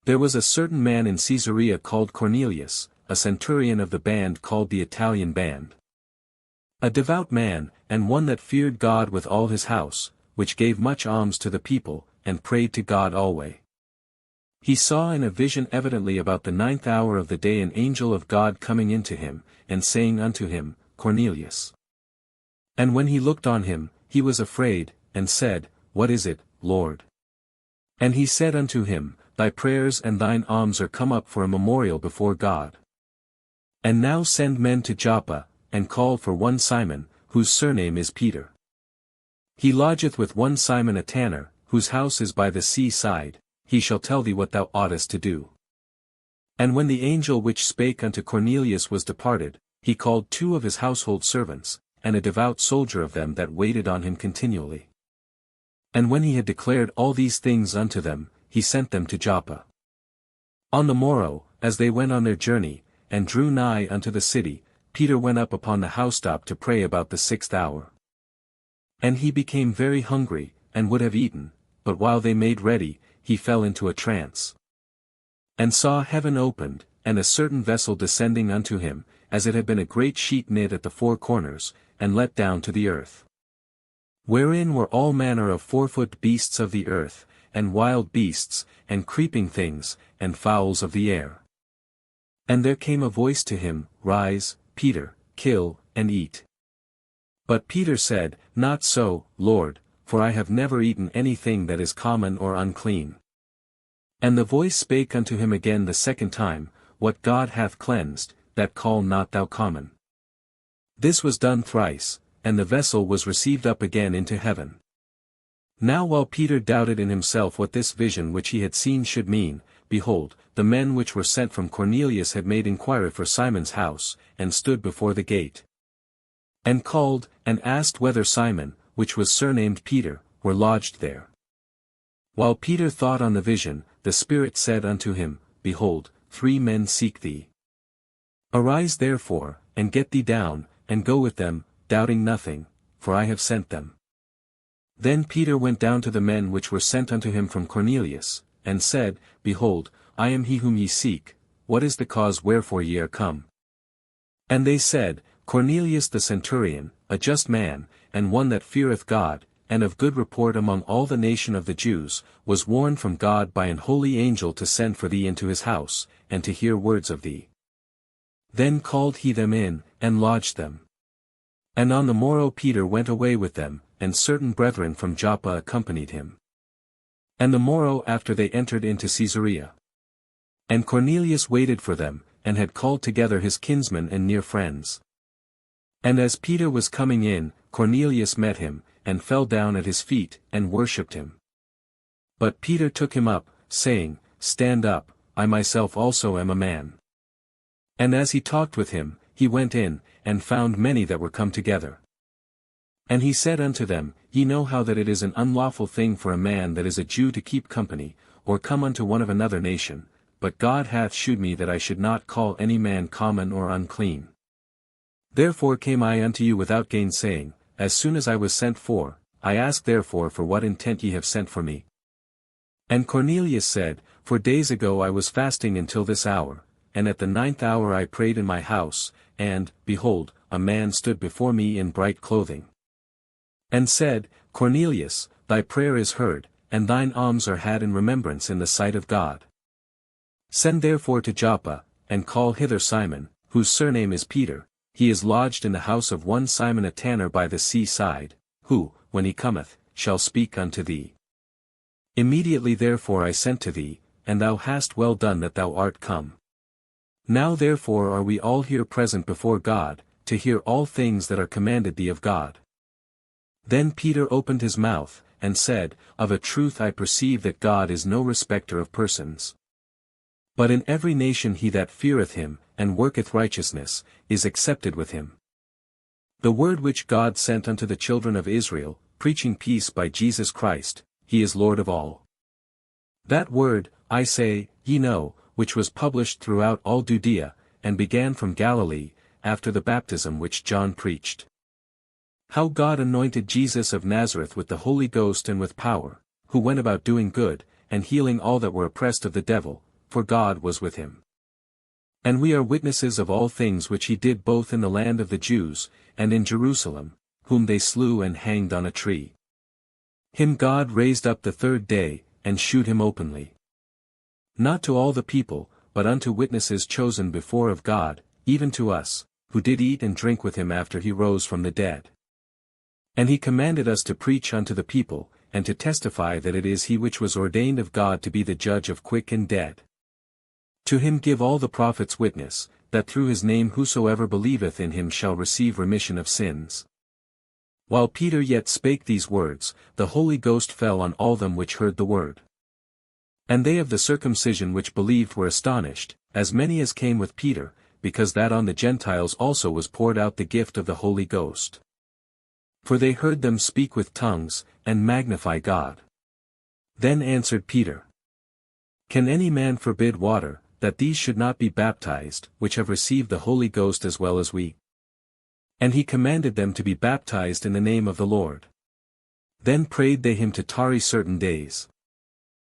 There was a certain man in Caesarea called Cornelius, a centurion of the band called the Italian band. A devout man, and one that feared God with all his house, which gave much alms to the people, and prayed to God alway. He saw in a vision evidently about the 9th hour of the day an angel of God coming in to him, and saying unto him, Cornelius. And when he looked on him, he was afraid, and said, What is it, Lord? And he said unto him, Thy prayers and thine alms are come up for a memorial before God. And now send men to Joppa, and call for one Simon, whose surname is Peter. He lodgeth with one Simon a tanner, whose house is by the sea side, he shall tell thee what thou oughtest to do. And when the angel which spake unto Cornelius was departed, he called 2 of his household servants, and a devout soldier of them that waited on him continually. And when he had declared all these things unto them, he sent them to Joppa. On the morrow, as they went on their journey, and drew nigh unto the city, Peter went up upon the housetop to pray about the 6th hour. And he became very hungry, and would have eaten, but while they made ready, he fell into a trance. And saw heaven opened, and a certain vessel descending unto him, as it had been a great sheet knit at the 4 corners, and let down to the earth. Wherein were all manner of 4-foot beasts of the earth, and wild beasts, and creeping things, and fowls of the air. And there came a voice to him, Rise, Peter, kill, and eat. But Peter said, Not so, Lord, for I have never eaten anything that is common or unclean. And the voice spake unto him again the 2nd time, What God hath cleansed, that call not thou common. This was done thrice, and the vessel was received up again into heaven. Now while Peter doubted in himself what this vision which he had seen should mean, behold, the men which were sent from Cornelius had made inquiry for Simon's house, and stood before the gate. And called, and asked whether Simon, which was surnamed Peter, were lodged there. While Peter thought on the vision, the Spirit said unto him, Behold, 3 men seek thee. Arise therefore, and get thee down, and go with them, doubting nothing, for I have sent them. Then Peter went down to the men which were sent unto him from Cornelius, and said, Behold, I am he whom ye seek, what is the cause wherefore ye are come? And they said, Cornelius the centurion, a just man, and one that feareth God, and of good report among all the nation of the Jews, was warned from God by an holy angel to send for thee into his house, and to hear words of thee. Then called he them in, and lodged them. And on the morrow Peter went away with them, and certain brethren from Joppa accompanied him. And the morrow after they entered into Caesarea. And Cornelius waited for them, and had called together his kinsmen and near friends. And as Peter was coming in, Cornelius met him, and fell down at his feet, and worshipped him. But Peter took him up, saying, Stand up, I myself also am a man. And as he talked with him, he went in, and found many that were come together. And he said unto them, Ye know how that it is an unlawful thing for a man that is a Jew to keep company, or come unto one of another nation, but God hath shewed me that I should not call any man common or unclean. Therefore came I unto you without gainsaying, as soon as I was sent for, I ask therefore for what intent ye have sent for me. And Cornelius said, For days ago I was fasting until this hour, and at the 9th hour I prayed in my house, and, behold, a man stood before me in bright clothing. And said, Cornelius, thy prayer is heard, and thine alms are had in remembrance in the sight of God. Send therefore to Joppa, and call hither Simon, whose surname is Peter, he is lodged in the house of one Simon a tanner by the sea side, who, when he cometh, shall speak unto thee. Immediately therefore I sent to thee, and thou hast well done that thou art come. Now therefore are we all here present before God, to hear all things that are commanded thee of God. Then Peter opened his mouth, and said, Of a truth I perceive that God is no respecter of persons. But in every nation he that feareth him, and worketh righteousness, is accepted with him. The word which God sent unto the children of Israel, preaching peace by Jesus Christ, he is Lord of all. That word, I say, ye know, which was published throughout all Judea, and began from Galilee, after the baptism which John preached. How God anointed Jesus of Nazareth with the Holy Ghost and with power, who went about doing good, and healing all that were oppressed of the devil, for God was with him. And we are witnesses of all things which he did both in the land of the Jews, and in Jerusalem, whom they slew and hanged on a tree. Him God raised up the third day, and shewed him openly. Not to all the people, but unto witnesses chosen before of God, even to us, who did eat and drink with him after he rose from the dead. And he commanded us to preach unto the people, and to testify that it is he which was ordained of God to be the judge of quick and dead. To him give all the prophets witness, that through his name whosoever believeth in him shall receive remission of sins. While Peter yet spake these words, the Holy Ghost fell on all them which heard the word. And they of the circumcision which believed were astonished, as many as came with Peter, because that on the Gentiles also was poured out the gift of the Holy Ghost. For they heard them speak with tongues, and magnify God. Then answered Peter, Can any man forbid water, that these should not be baptized, which have received the Holy Ghost as well as we? And he commanded them to be baptized in the name of the Lord. Then prayed they him to tarry certain days.